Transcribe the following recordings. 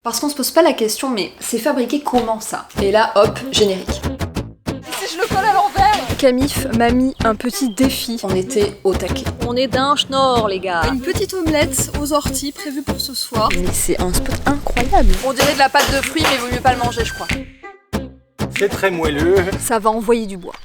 Parce qu'on se pose pas la question, mais c'est fabriqué comment ça? Et là, hop, générique. Et si je le colle à l'envers? Camif m'a mis un petit défi. On était au taquet. On est d'un schnorr, les gars. Une petite omelette aux orties prévue pour ce soir. Mais c'est un spot incroyable. On dirait de la pâte de fruits, mais vaut mieux pas le manger, je crois. C'est très moelleux. Ça va envoyer du bois.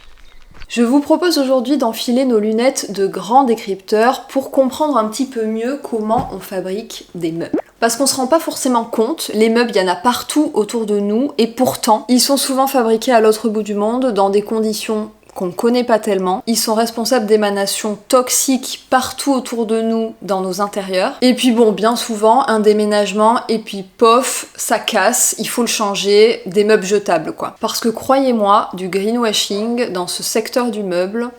Je vous propose aujourd'hui d'enfiler nos lunettes de grand décrypteur pour comprendre un petit peu mieux comment on fabrique des meubles. Parce qu'on se rend pas forcément compte, les meubles, il y en a partout autour de nous, et pourtant, ils sont souvent fabriqués à l'autre bout du monde, dans des conditions qu'on connaît pas tellement. Ils sont responsables d'émanations toxiques partout autour de nous, dans nos intérieurs. Et puis bon, bien souvent, un déménagement, et puis pof, ça casse, il faut le changer, des meubles jetables quoi. Parce que croyez-moi, du greenwashing dans ce secteur du meuble,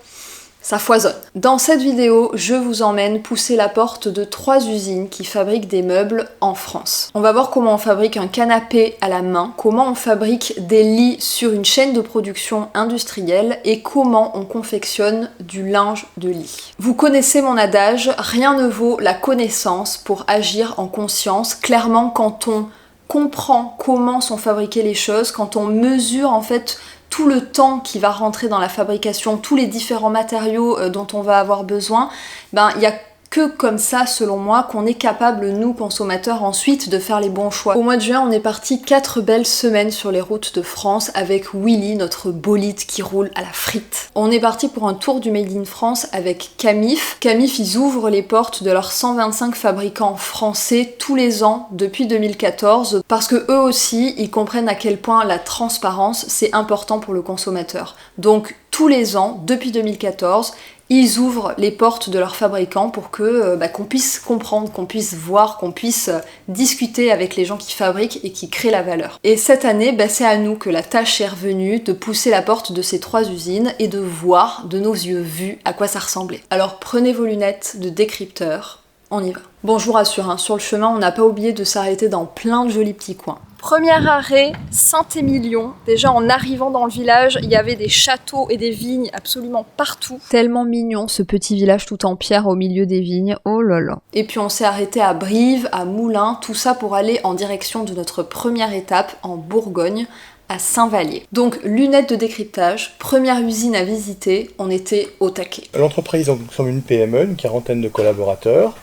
ça foisonne. Dans cette vidéo, je vous emmène pousser la porte de 3 usines qui fabriquent des meubles en France. On va voir comment on fabrique un canapé à la main, comment on fabrique des lits sur une chaîne de production industrielle et comment on confectionne du linge de lit. Vous connaissez mon adage, rien ne vaut la connaissance pour agir en conscience. Clairement, quand on comprend comment sont fabriquées les choses, quand on mesure en fait tout le temps qui va rentrer dans la fabrication, tous les différents matériaux dont on va avoir besoin, il y a que comme ça, selon moi, qu'on est capable, nous, consommateurs, ensuite de faire les bons choix. Au mois de juin, on est parti 4 belles semaines sur les routes de France avec Willy, notre bolide qui roule à la frite. On est parti pour un tour du Made in France avec Camif. Camif, ils ouvrent les portes de leurs 125 fabricants français tous les ans depuis 2014 parce que eux aussi, ils comprennent à quel point la transparence, c'est important pour le consommateur. Donc, tous les ans, depuis 2014, ils ouvrent les portes de leurs fabricants pour que qu'on puisse comprendre, qu'on puisse voir, qu'on puisse discuter avec les gens qui fabriquent et qui créent la valeur. Et cette année, c'est à nous que la tâche est revenue de pousser la porte de ces 3 usines et de voir de nos yeux vus à quoi ça ressemblait. Alors prenez vos lunettes de décrypteur, on y va. Bon, je vous rassure, sur le chemin, on n'a pas oublié de s'arrêter dans plein de jolis petits coins. Premier arrêt, Saint-Émilion. Déjà en arrivant dans le village, il y avait des châteaux et des vignes absolument partout. Tellement mignon ce petit village tout en pierre au milieu des vignes, oh là là. Et puis on s'est arrêté à Brive, à Moulins, tout ça pour aller en direction de notre première étape en Bourgogne, à Saint-Vallier. Donc lunettes de décryptage, première usine à visiter, on était au taquet. L'entreprise, nous sommes une PME, une quarantaine de collaborateurs,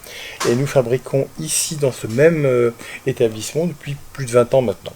et nous fabriquons ici dans ce même établissement depuis plus de 20 ans maintenant.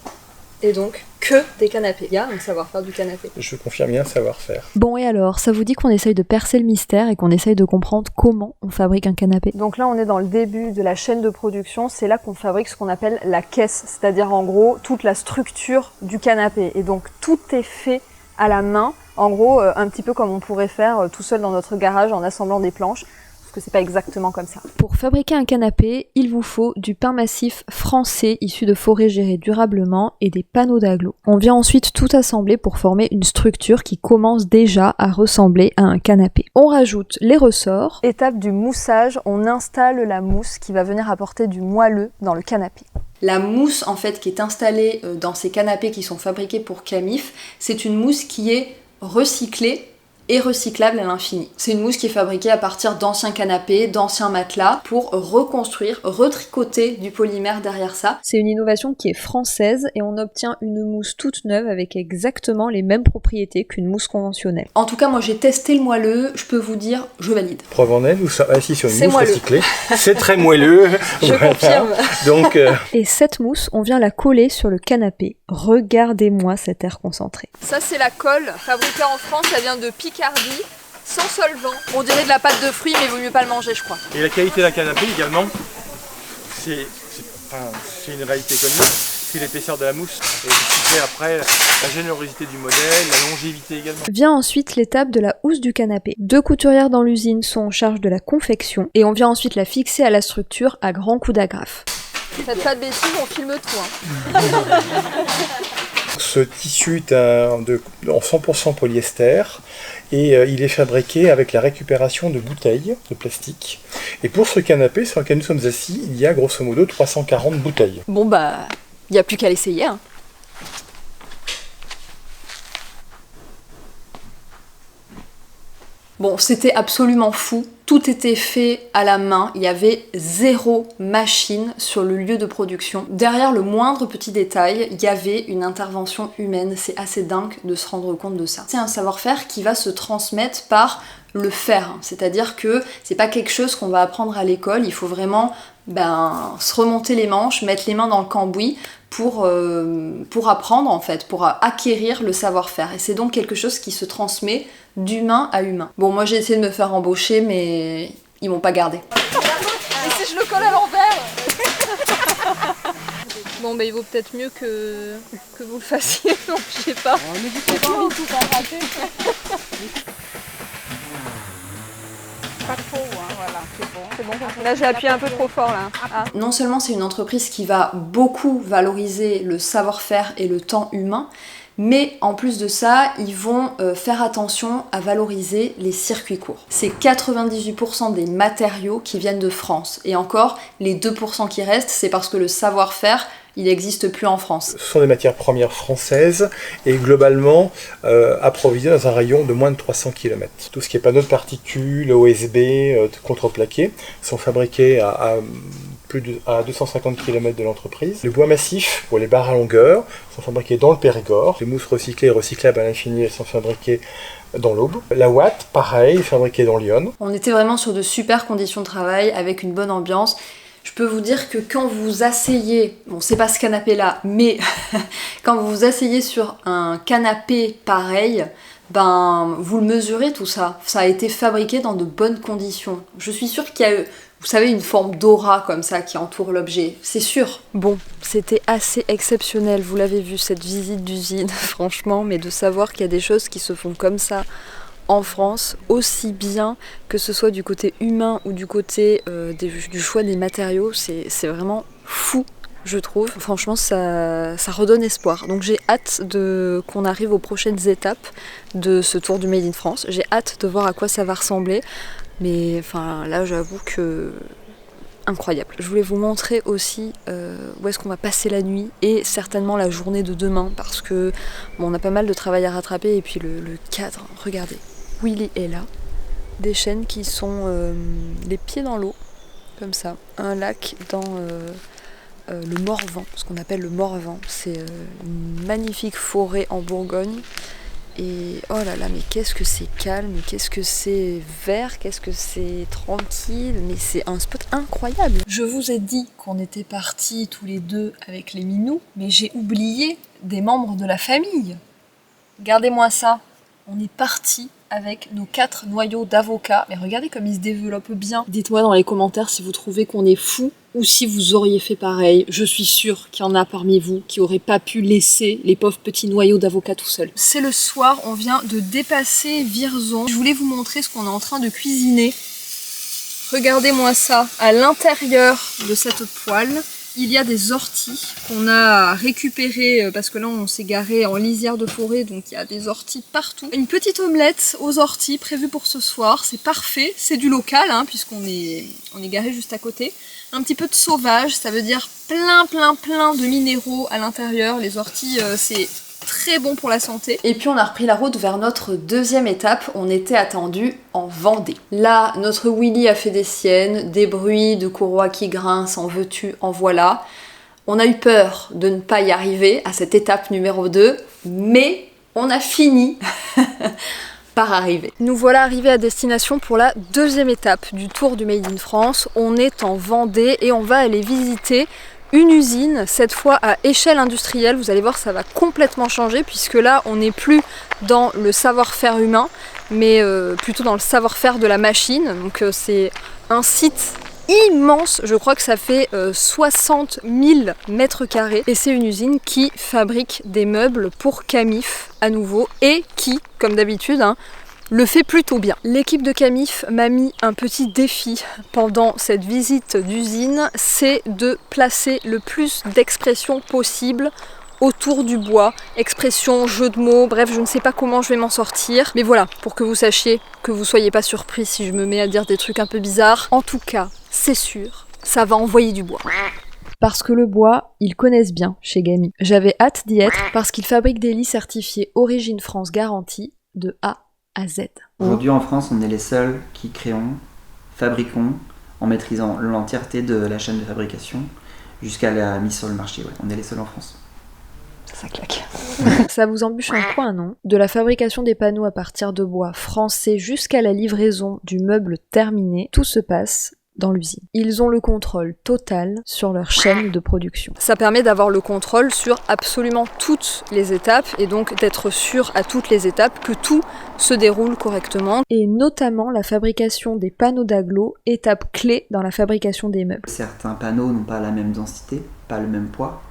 Et donc, que des canapés. Il y a un savoir-faire du canapé. Je confirme, il y a un savoir-faire. Bon, et alors, ça vous dit qu'on essaye de percer le mystère et qu'on essaye de comprendre comment on fabrique un canapé? Donc là, on est dans le début de la chaîne de production. C'est là qu'on fabrique ce qu'on appelle la caisse, c'est-à-dire en gros toute la structure du canapé. Et donc tout est fait à la main, en gros un petit peu comme on pourrait faire tout seul dans notre garage en assemblant des planches. Que c'est pas exactement comme ça. Pour fabriquer un canapé, il vous faut du pain massif français issu de forêts gérées durablement et des panneaux d'agglos. On vient ensuite tout assembler pour former une structure qui commence déjà à ressembler à un canapé. On rajoute les ressorts. Étape du moussage, on installe la mousse qui va venir apporter du moelleux dans le canapé. La mousse en fait qui est installée dans ces canapés qui sont fabriqués pour Camif, c'est une mousse qui est recyclée et recyclable à l'infini. C'est une mousse qui est fabriquée à partir d'anciens canapés, d'anciens matelas, pour reconstruire, retricoter du polymère derrière ça. C'est une innovation qui est française et on obtient une mousse toute neuve avec exactement les mêmes propriétés qu'une mousse conventionnelle. En tout cas, moi j'ai testé le moelleux, je peux vous dire, je valide. Preuve en est, nous sommes assis sur une mousse moelleux. recyclée. C'est très moelleux. Je confirme. Donc, Et cette mousse, on vient la coller sur le canapé. Regardez-moi cet air concentré. Ça, c'est la colle fabriquée en France, ça vient de Picardie, sans solvant. On dirait de la pâte de fruits, mais vaut mieux pas le manger, je crois. et la qualité d'un canapé également, c'est une réalité connue. C'est l'épaisseur de la mousse. Et c'est après la générosité du modèle, la longévité également. Vient ensuite l'étape de la housse du canapé. 2 couturières dans l'usine sont en charge de la confection et on vient ensuite la fixer à la structure à grands coups d'agrafe. Faites pas de bêtises, on filme tout. Ce tissu est en 100% polyester et il est fabriqué avec la récupération de bouteilles de plastique. Et pour ce canapé sur lequel nous sommes assis, il y a grosso modo 340 bouteilles. Bon il n'y a plus qu'à l'essayer. Bon, c'était absolument fou Tout était fait à la main, il y avait 0 machine sur le lieu de production. Derrière le moindre petit détail, il y avait une intervention humaine. C'est assez dingue de se rendre compte de ça. C'est un savoir-faire qui va se transmettre par le faire, c'est-à-dire que c'est pas quelque chose qu'on va apprendre à l'école, il faut vraiment se remonter les manches, mettre les mains dans le cambouis pour apprendre en fait, pour acquérir le savoir-faire. Et c'est donc quelque chose qui se transmet d'humain à humain. Bon, moi j'ai essayé de me faire embaucher, mais ils m'ont pas gardé. Et si je le colle à l'envers? Bon, bah il vaut peut-être mieux que vous le fassiez, non, je sais pas. J'ai pas envie de tout en rater. Pas trop, hein, voilà, c'est bon. C'est bon. Là j'ai appuyé un peu trop fort là. Ah. Non seulement c'est une entreprise qui va beaucoup valoriser le savoir-faire et le temps humain, mais en plus de ça, ils vont faire attention à valoriser les circuits courts. C'est 98% des matériaux qui viennent de France. Et encore, les 2% qui restent, c'est parce que le savoir-faire, il n'existe plus en France. Ce sont des matières premières françaises et globalement approvisionnées dans un rayon de moins de 300 km. Tout ce qui est panneaux de particules, OSB, contreplaqués, sont fabriqués à 250 km de l'entreprise. Le bois massif pour les barres à longueur sont fabriqués dans le Périgord. Les mousses recyclées et recyclables à l'infini, elles sont fabriquées dans l'Aube. La Watt, pareil, fabriquée dans l'Yonne. On était vraiment sur de super conditions de travail, avec une bonne ambiance. Je peux vous dire que quand vous vous asseyez, bon c'est pas ce canapé-là, mais quand vous vous asseyez sur un canapé pareil, vous le mesurez tout ça. Ça a été fabriqué dans de bonnes conditions. Je suis sûre qu'il y a, vous savez, une forme d'aura comme ça qui entoure l'objet. C'est sûr. Bon, c'était assez exceptionnel, vous l'avez vu, cette visite d'usine, franchement, mais de savoir qu'il y a des choses qui se font comme ça en France, aussi bien que ce soit du côté humain ou du côté du choix des matériaux, c'est vraiment fou, je trouve. Franchement, ça redonne espoir. Donc j'ai hâte qu'on arrive aux prochaines étapes de ce tour du Made in France. J'ai hâte de voir à quoi ça va ressembler. Mais enfin là, j'avoue que incroyable. Je voulais vous montrer aussi où est-ce qu'on va passer la nuit et certainement la journée de demain parce que bon, on a pas mal de travail à rattraper et puis le cadre, regardez. Willy est là, des chênes qui sont les pieds dans l'eau, comme ça. Un lac dans le Morvan, ce qu'on appelle le Morvan. C'est une magnifique forêt en Bourgogne. Et oh là là, mais qu'est-ce que c'est calme, mais qu'est-ce que c'est vert, qu'est-ce que c'est tranquille, mais c'est un spot incroyable. Je vous ai dit qu'on était partis tous les deux avec les minous, mais j'ai oublié des membres de la famille. Regardez-moi ça, on est partis avec nos 4 noyaux d'avocats, mais regardez comme ils se développent bien. Dites-moi dans les commentaires si vous trouvez qu'on est fou ou si vous auriez fait pareil. Je suis sûre qu'il y en a parmi vous qui n'auraient pas pu laisser les pauvres petits noyaux d'avocats tout seuls. C'est le soir, on vient de dépasser Vierzon. Je voulais vous montrer ce qu'on est en train de cuisiner. Regardez-moi ça, à l'intérieur de cette poêle, il y a des orties qu'on a récupérées parce que là on s'est garé en lisière de forêt, donc il y a des orties partout. Une petite omelette aux orties prévue pour ce soir, c'est parfait, c'est du local hein, puisqu'on est garé juste à côté. Un petit peu de sauvage, ça veut dire plein de minéraux à l'intérieur. Les orties c'est très bon pour la santé. Et puis on a repris la route vers notre deuxième étape, on était attendu en Vendée. Là, notre Willy a fait des siennes, des bruits de courroies qui grincent, en veux-tu, en voilà. On a eu peur de ne pas y arriver à cette étape numéro 2, mais on a fini par arriver. Nous voilà arrivés à destination pour la deuxième étape du tour du Made in France. On est en Vendée et on va aller visiter une usine, cette fois à échelle industrielle. Vous allez voir, ça va complètement changer puisque là on n'est plus dans le savoir-faire humain mais plutôt dans le savoir-faire de la machine. Donc c'est un site immense, je crois que ça fait 60 000 mètres carrés et c'est une usine qui fabrique des meubles pour Camif à nouveau et qui, comme d'habitude, le fait plutôt bien. L'équipe de Camif m'a mis un petit défi pendant cette visite d'usine, c'est de placer le plus d'expressions possible autour du bois, expressions, jeux de mots, bref, je ne sais pas comment je vais m'en sortir, mais voilà, pour que vous sachiez, que vous soyez pas surpris si je me mets à dire des trucs un peu bizarres. En tout cas, c'est sûr, ça va envoyer du bois. Parce que le bois, ils connaissent bien chez Gami. J'avais hâte d'y être parce qu'ils fabriquent des lits certifiés Origine France Garantie de A à Z. Aujourd'hui en France, on est les seuls qui créons fabriquons en maîtrisant l'entièreté de la chaîne de fabrication jusqu'à la mise sur le marché. Ouais, on est les seuls en France. Ça claque. Ça vous embûche un coin, non? De la fabrication des panneaux à partir de bois français jusqu'à la livraison du meuble terminé, tout se passe dans l'usine. Ils ont le contrôle total sur leur chaîne de production. Ça permet d'avoir le contrôle sur absolument toutes les étapes et donc d'être sûr à toutes les étapes que tout se déroule correctement. Et notamment la fabrication des panneaux d'agglo, étape clé dans la fabrication des meubles. Certains panneaux n'ont pas la même densité, pas le même poids.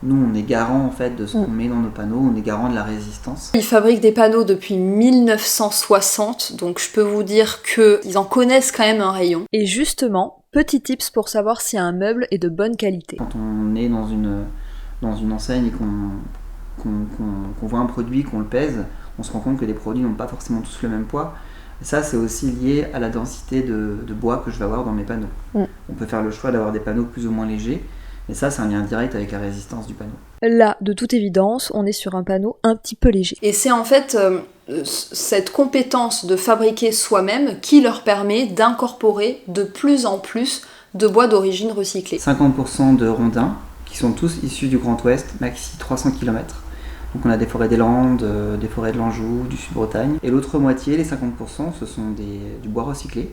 Nous, on est garant en fait de ce qu'on met dans nos panneaux, on est garant de la résistance. Ils fabriquent des panneaux depuis 1960, donc je peux vous dire qu'ils en connaissent quand même un rayon. Et justement, petit tips pour savoir si un meuble est de bonne qualité. Quand on est dans une enseigne et qu'on voit un produit, qu'on le pèse, on se rend compte que les produits n'ont pas forcément tous le même poids. Et ça, c'est aussi lié à la densité de bois que je vais avoir dans mes panneaux. On peut faire le choix d'avoir des panneaux plus ou moins légers, mais ça, c'est un lien direct avec la résistance du panneau. Là, de toute évidence, on est sur un panneau un petit peu léger. Et c'est en fait cette compétence de fabriquer soi-même qui leur permet d'incorporer de plus en plus de bois d'origine recyclée. 50% de rondins, qui sont tous issus du Grand Ouest, maxi 300 km. Donc on a des forêts des Landes, des forêts de l'Anjou, du Sud-Bretagne. Et l'autre moitié, les 50%, ce sont du bois recyclé,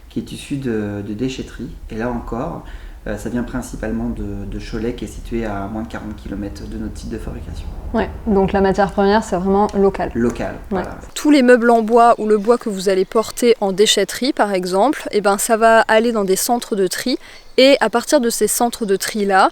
qui est issu de déchetterie. Et là encore, ça vient principalement de Cholet, qui est situé à moins de 40 km de notre site de fabrication. Ouais, donc la matière première, c'est vraiment local. Local, voilà. Tous les meubles en bois ou le bois que vous allez porter en déchetterie, par exemple, eh ben, ça va aller dans des centres de tri. Et à partir de ces centres de tri-là,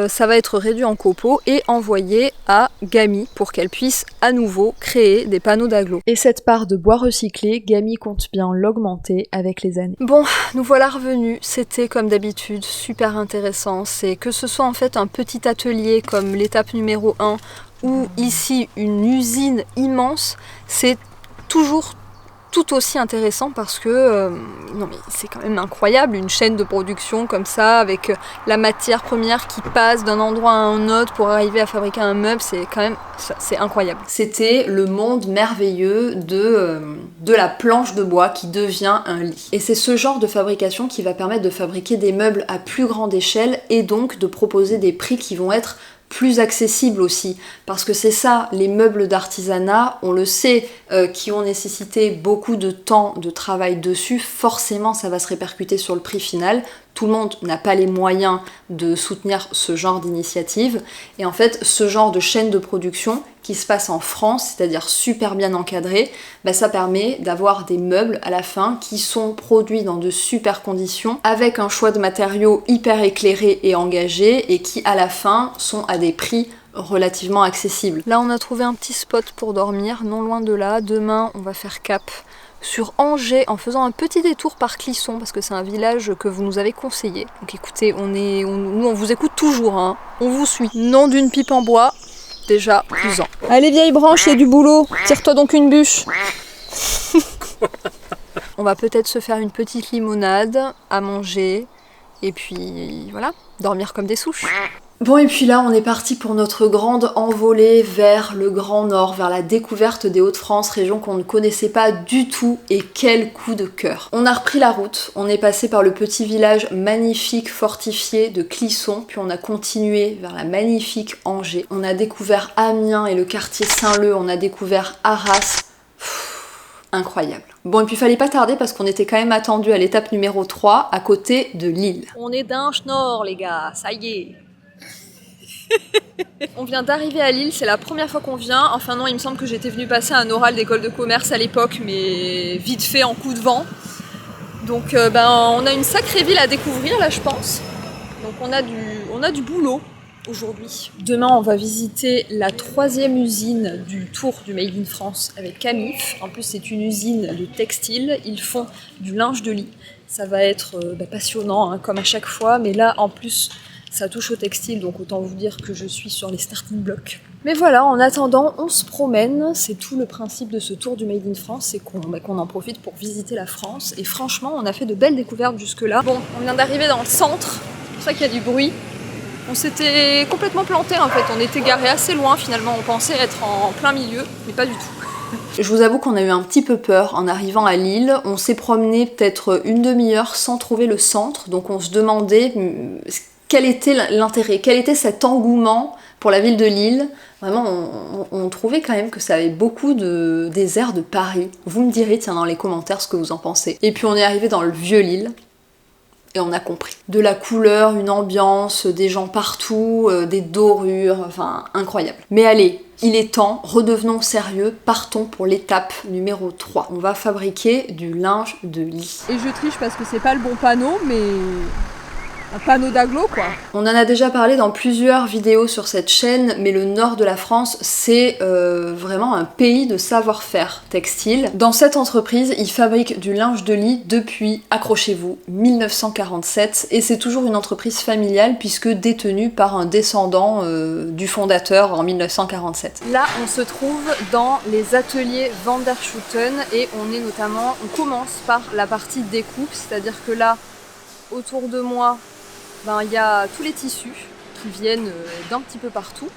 ça va être réduit en copeaux et envoyé à Gamy pour qu'elle puisse à nouveau créer des panneaux d'agglo. Et cette part de bois recyclé, Gamy compte bien l'augmenter avec les années. Bon, nous voilà revenus. C'était comme d'habitude super intéressant. C'est que ce soit en fait un petit atelier comme l'étape numéro 1 ou ici une usine immense, c'est toujours tout aussi intéressant parce que non mais c'est quand même incroyable, une chaîne de production comme ça avec la matière première qui passe d'un endroit à un autre pour arriver à fabriquer un meuble, c'est quand même c'est incroyable. C'était le monde merveilleux de la planche de bois qui devient un lit. Et c'est ce genre de fabrication qui va permettre de fabriquer des meubles à plus grande échelle et donc de proposer des prix qui vont être plus accessible aussi, parce que c'est ça, les meubles d'artisanat, on le sait, qui ont nécessité beaucoup de temps de travail dessus, forcément ça va se répercuter sur le prix final. Tout le monde n'a pas les moyens de soutenir ce genre d'initiative, et en fait ce genre de chaîne de production qui se passe en France, c'est-à-dire super bien encadré, bah, ça permet d'avoir des meubles à la fin qui sont produits dans de super conditions, avec un choix de matériaux hyper éclairé et engagé, et qui à la fin sont à des prix relativement accessibles. Là on a trouvé un petit spot pour dormir, non loin de là. Demain on va faire cap sur Angers en faisant un petit détour par Clisson parce que c'est un village que vous nous avez conseillé. Donc écoutez, nous on vous écoute toujours, hein. On vous suit. Nom d'une pipe en bois, déjà plus. Allez vieille branche, il y a du boulot, tire-toi donc une bûche. On va peut-être se faire une petite limonade à manger et puis voilà, dormir comme des souches. Bon, et puis là on est parti pour notre grande envolée vers le Grand Nord, vers la découverte des Hauts-de-France, région qu'on ne connaissait pas du tout, et quel coup de cœur. On a repris la route, on est passé par le petit village magnifique fortifié de Clisson, puis on a continué vers la magnifique Angers. On a découvert Amiens et le quartier Saint-Leu, on a découvert Arras. Incroyable. Bon, et puis fallait pas tarder parce qu'on était quand même attendu à l'étape numéro 3, à côté de Lille. On est d'Inche Nord les gars, ça y est. On vient d'arriver à Lille, c'est la première fois qu'on vient. Enfin non, il me semble que j'étais venue passer un oral d'école de commerce à l'époque, mais vite fait en coup de vent. Donc on a une sacrée ville à découvrir là, je pense. Donc on a du boulot aujourd'hui. Demain, on va visiter la 3e usine du tour du Made in France avec Camif. En plus, c'est une usine de textile. Ils font du linge de lit. Ça va être passionnant, hein, comme à chaque fois. Mais là, en plus, ça touche au textile, donc autant vous dire que je suis sur les starting blocks. Mais voilà, en attendant, on se promène. C'est tout le principe de ce tour du Made in France, c'est qu'on en profite pour visiter la France. Et franchement, on a fait de belles découvertes jusque-là. Bon, on vient d'arriver dans le centre, c'est pour ça qu'il y a du bruit. On s'était complètement planté en fait, on était garé assez loin finalement, on pensait être en plein milieu, mais pas du tout. Je vous avoue qu'on a eu un petit peu peur en arrivant à Lille. On s'est promené peut-être une demi-heure sans trouver le centre, donc on se demandait quel était l'intérêt, quel était cet engouement pour la ville de Lille. Vraiment, on trouvait quand même que ça avait beaucoup des airs de Paris. Vous me direz, tiens, dans les commentaires ce que vous en pensez. Et puis on est arrivé dans le vieux Lille, et on a compris. De la couleur, une ambiance, des gens partout, des dorures, enfin, incroyable. Mais allez, il est temps, redevenons sérieux, partons pour l'étape numéro 3. On va fabriquer du linge de lit. Et je triche parce que c'est pas le bon panneau, mais un panneau d'agglo quoi. On en a déjà parlé dans plusieurs vidéos sur cette chaîne, mais le nord de la France, c'est vraiment un pays de savoir-faire textile. Dans cette entreprise, ils fabriquent du linge de lit depuis, accrochez-vous, 1947, et c'est toujours une entreprise familiale puisque détenue par un descendant du fondateur en 1947. Là, on se trouve dans les ateliers Van der Schuten et on commence par la partie découpe, c'est-à-dire que là, autour de moi, il y a tous les tissus qui viennent d'un petit peu partout,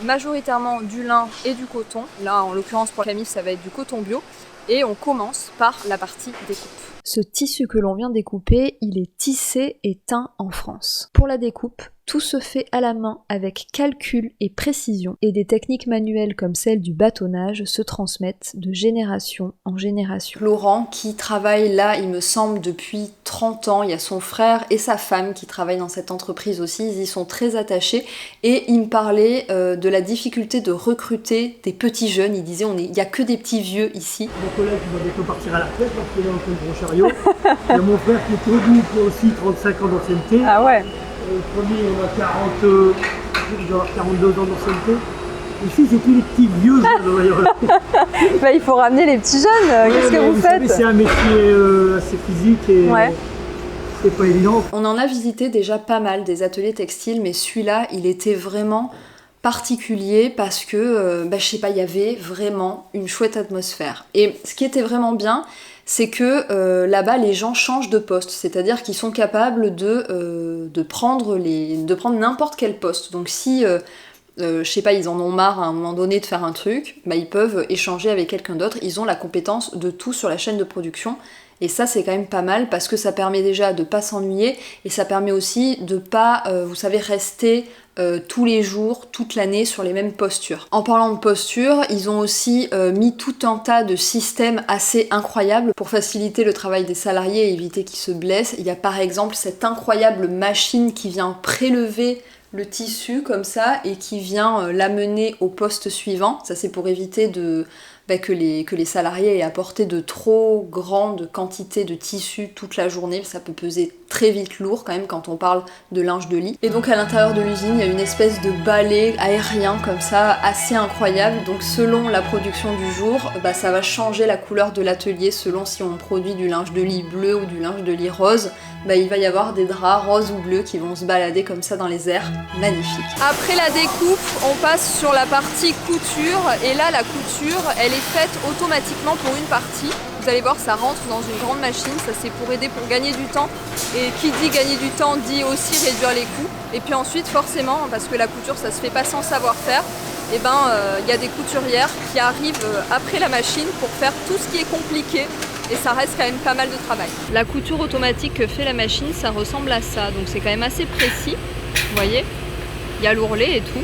majoritairement du lin et du coton. Là, en l'occurrence pour Camille, ça va être du coton bio. Et on commence par la partie découpe. Ce tissu que l'on vient découper, il est tissé et teint en France. Pour la découpe, tout se fait à la main avec calcul et précision, et des techniques manuelles comme celle du bâtonnage se transmettent de génération en génération. Laurent, qui travaille là, il me semble, depuis 30 ans, il y a son frère et sa femme qui travaillent dans cette entreprise aussi, ils y sont très attachés, et il me parlait de la difficulté de recruter des petits jeunes. Il disait, il n'y a que des petits vieux ici. Mon collègue qui va bientôt partir à la retraite, parce qu'il est en train de gros chariot. Il y a mon frère qui est au bout, qui a aussi 35 ans d'ancienneté. Ah ouais. Le premier, on a il doit avoir 42 ans d'ancienneté. Ici, c'est tous les petits vieux jeunes. Il faut ramener les petits jeunes. Qu'est-ce que vous faites? C'est un métier assez physique et c'est pas évident. On en a visité déjà pas mal des ateliers textiles, mais celui-là, il était vraiment particulier parce que, je sais pas, il y avait vraiment une chouette atmosphère. Et ce qui était vraiment bien, c'est que là-bas, les gens changent de poste, c'est-à-dire qu'ils sont capables de prendre n'importe quel poste. Donc si, je sais pas, ils en ont marre à un moment donné de faire un truc, ils peuvent échanger avec quelqu'un d'autre, ils ont la compétence de tout sur la chaîne de production. Et ça, c'est quand même pas mal parce que ça permet déjà de pas s'ennuyer et ça permet aussi de pas, vous savez, rester tous les jours, toute l'année sur les mêmes postures. En parlant de posture, ils ont aussi mis tout un tas de systèmes assez incroyables pour faciliter le travail des salariés et éviter qu'ils se blessent. Il y a par exemple cette incroyable machine qui vient prélever le tissu comme ça et qui vient l'amener au poste suivant. Ça, c'est pour éviter que les salariés aient apporté de trop grandes quantités de tissu toute la journée. Ça peut peser très vite lourd quand même quand on parle de linge de lit. Et donc à l'intérieur de l'usine, il y a une espèce de balai aérien comme ça, assez incroyable. Donc selon la production du jour, ça va changer la couleur de l'atelier selon si on produit du linge de lit bleu ou du linge de lit rose. Il va y avoir des draps roses ou bleus qui vont se balader comme ça dans les airs. Magnifique. Après la découpe, on passe sur la partie couture. Et là, la couture, elle est faite automatiquement pour une partie. Vous allez voir, ça rentre dans une grande machine. Ça, c'est pour aider, pour gagner du temps. Et qui dit gagner du temps, dit aussi réduire les coûts. Et puis ensuite, forcément, parce que la couture, ça se fait pas sans savoir-faire, y a des couturières qui arrivent après la machine pour faire tout ce qui est compliqué. Et ça reste quand même pas mal de travail. La couture automatique que fait la machine, ça ressemble à ça. Donc c'est quand même assez précis. Vous voyez, il y a l'ourlet et tout.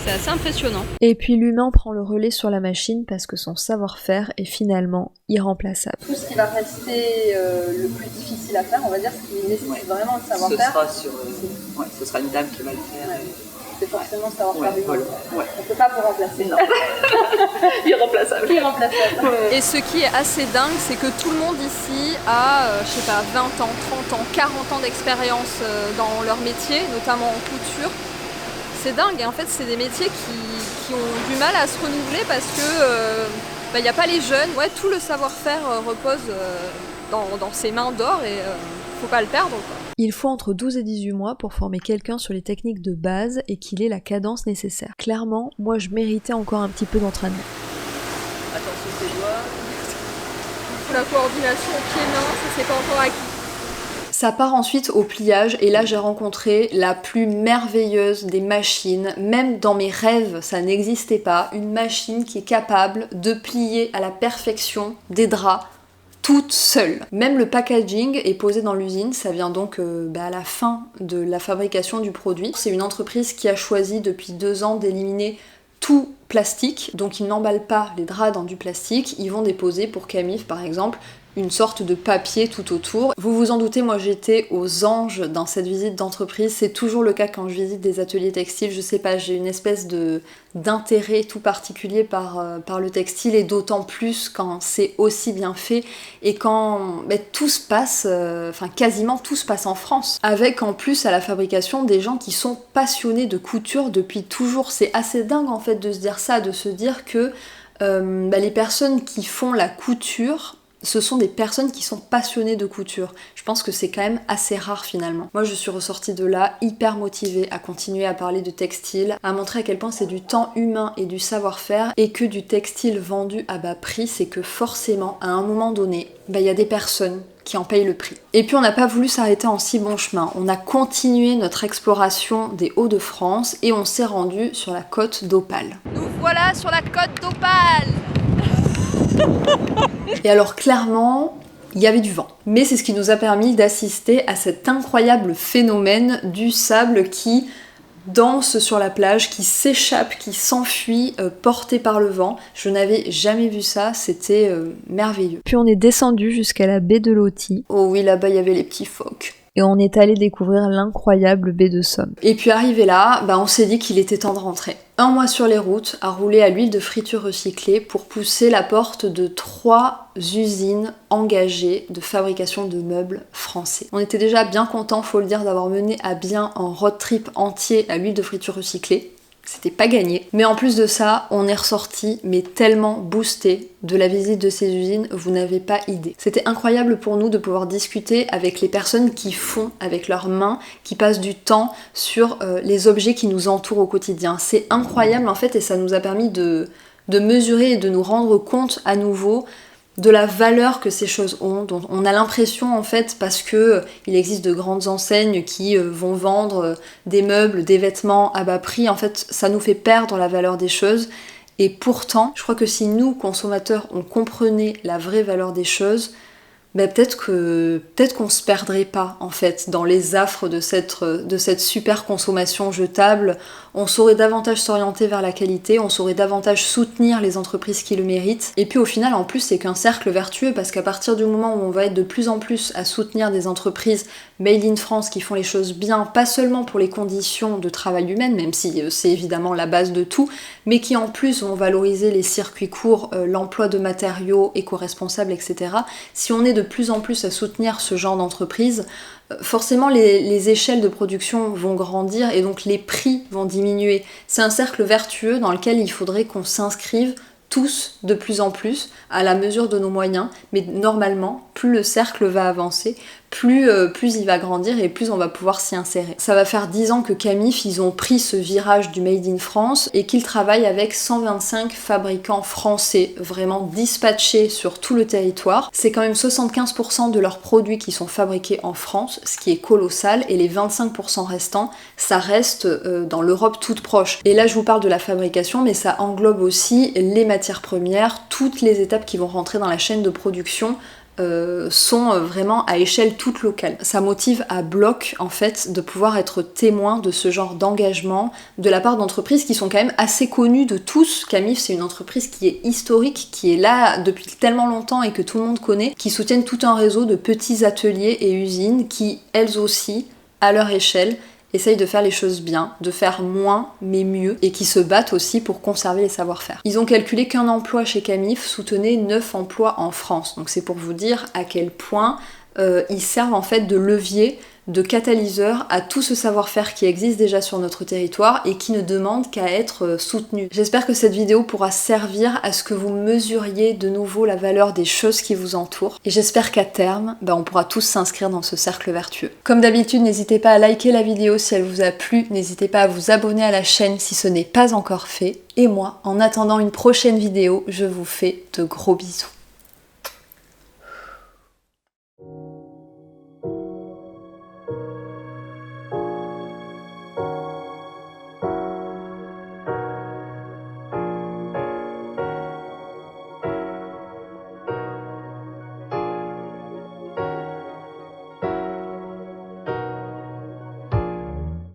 C'est assez impressionnant. Et puis l'humain prend le relais sur la machine parce que son savoir-faire est finalement irremplaçable. Tout ce qui va rester le plus difficile à faire, on va dire, ce qui nécessite vraiment le savoir-faire. Ce sera une dame qui va le faire. Ouais. C'est forcément le savoir-faire du voilà. On peut pas vous remplacer. Non. Irremplaçable. Et ce qui est assez dingue, c'est que tout le monde ici a, 20 ans, 30 ans, 40 ans d'expérience dans leur métier, notamment en couture. C'est dingue, et en fait c'est des métiers qui ont du mal à se renouveler parce que y a pas les jeunes. Tout le savoir-faire repose dans ces mains d'or et faut pas le perdre, quoi. Il faut entre 12 et 18 mois pour former quelqu'un sur les techniques de base et qu'il ait la cadence nécessaire. Clairement, moi je méritais encore un petit peu d'entraînement. Attention tes doigts. La coordination pied-main, ça c'est pas encore acquis. Ça part ensuite au pliage et là j'ai rencontré la plus merveilleuse des machines, même dans mes rêves ça n'existait pas, une machine qui est capable de plier à la perfection des draps toute seule. Même le packaging est posé dans l'usine, ça vient donc à la fin de la fabrication du produit. C'est une entreprise qui a choisi depuis 2 ans d'éliminer tout plastique, donc ils n'emballent pas les draps dans du plastique, ils vont déposer pour Camif par exemple une sorte de papier tout autour. Vous vous en doutez, moi j'étais aux anges dans cette visite d'entreprise, c'est toujours le cas quand je visite des ateliers textiles, je sais pas, j'ai une espèce d'intérêt tout particulier par le textile et d'autant plus quand c'est aussi bien fait et quand tout se passe, quasiment tout se passe en France, avec en plus à la fabrication des gens qui sont passionnés de couture depuis toujours. C'est assez dingue en fait de se dire ça, de se dire que les personnes qui font la couture, ce sont des personnes qui sont passionnées de couture. Je pense que c'est quand même assez rare finalement. Moi je suis ressortie de là hyper motivée à continuer à parler de textile, à montrer à quel point c'est du temps humain et du savoir-faire et que du textile vendu à bas prix, c'est que forcément à un moment donné, il y a des personnes qui en payent le prix. Et puis on n'a pas voulu s'arrêter en si bon chemin. On a continué notre exploration des Hauts-de-France et on s'est rendu sur la côte d'Opale. Nous voilà sur la côte d'Opale. Et alors clairement, il y avait du vent. Mais c'est ce qui nous a permis d'assister à cet incroyable phénomène du sable qui danse sur la plage, qui s'échappe, qui s'enfuit, porté par le vent. Je n'avais jamais vu ça, c'était merveilleux. Puis on est descendu jusqu'à la baie de Loti. Oh oui, là-bas il y avait les petits phoques. Et on est allé découvrir l'incroyable baie de Somme. Et puis arrivé là, on s'est dit qu'il était temps de rentrer. 1 mois sur les routes, à rouler à l'huile de friture recyclée pour pousser la porte de 3 usines engagées de fabrication de meubles français. On était déjà bien contents, faut le dire, d'avoir mené à bien un road trip entier à l'huile de friture recyclée. C'était pas gagné. Mais en plus de ça, on est ressorti, mais tellement boosté de la visite de ces usines, vous n'avez pas idée. C'était incroyable pour nous de pouvoir discuter avec les personnes qui font avec leurs mains, qui passent du temps sur les objets qui nous entourent au quotidien. C'est incroyable en fait et ça nous a permis de mesurer et de nous rendre compte à nouveau de la valeur que ces choses ont. Donc on a l'impression en fait, parce que il existe de grandes enseignes qui vont vendre des meubles, des vêtements à bas prix, en fait ça nous fait perdre la valeur des choses. Et pourtant, je crois que si nous, consommateurs, on comprenait la vraie valeur des choses, peut-être qu'on se perdrait pas en fait dans les affres de cette super consommation jetable. On saurait davantage s'orienter vers la qualité, on saurait davantage soutenir les entreprises qui le méritent. Et puis au final, en plus, c'est qu'un cercle vertueux parce qu'à partir du moment où on va être de plus en plus à soutenir des entreprises made in France qui font les choses bien, pas seulement pour les conditions de travail humaines, même si c'est évidemment la base de tout, mais qui en plus vont valoriser les circuits courts, l'emploi de matériaux éco-responsables, etc. Si on est de plus en plus à soutenir ce genre d'entreprise, forcément les échelles de production vont grandir et donc les prix vont diminuer. C'est un cercle vertueux dans lequel il faudrait qu'on s'inscrive tous de plus en plus à la mesure de nos moyens, mais normalement, plus le cercle va avancer, plus il va grandir et plus on va pouvoir s'y insérer. Ça va faire 10 ans que Camif, ils ont pris ce virage du Made in France et qu'ils travaillent avec 125 fabricants français, vraiment dispatchés sur tout le territoire. C'est quand même 75% de leurs produits qui sont fabriqués en France, ce qui est colossal, et les 25% restants, ça reste dans l'Europe toute proche. Et là, je vous parle de la fabrication, mais ça englobe aussi les matières premières, toutes les étapes qui vont rentrer dans la chaîne de production, sont vraiment à échelle toute locale. Ça motive à bloc en fait de pouvoir être témoin de ce genre d'engagement de la part d'entreprises qui sont quand même assez connues de tous. Camif, c'est une entreprise qui est historique, qui est là depuis tellement longtemps et que tout le monde connaît, qui soutiennent tout un réseau de petits ateliers et usines qui, elles aussi, à leur échelle, essayent de faire les choses bien, de faire moins mais mieux, et qui se battent aussi pour conserver les savoir-faire. Ils ont calculé qu'un emploi chez Camif soutenait 9 emplois en France, donc c'est pour vous dire à quel point ils servent en fait de levier, de catalyseur à tout ce savoir-faire qui existe déjà sur notre territoire et qui ne demande qu'à être soutenu. J'espère que cette vidéo pourra servir à ce que vous mesuriez de nouveau la valeur des choses qui vous entourent et j'espère qu'à terme, on pourra tous s'inscrire dans ce cercle vertueux. Comme d'habitude, n'hésitez pas à liker la vidéo si elle vous a plu, n'hésitez pas à vous abonner à la chaîne si ce n'est pas encore fait et moi, en attendant une prochaine vidéo, je vous fais de gros bisous.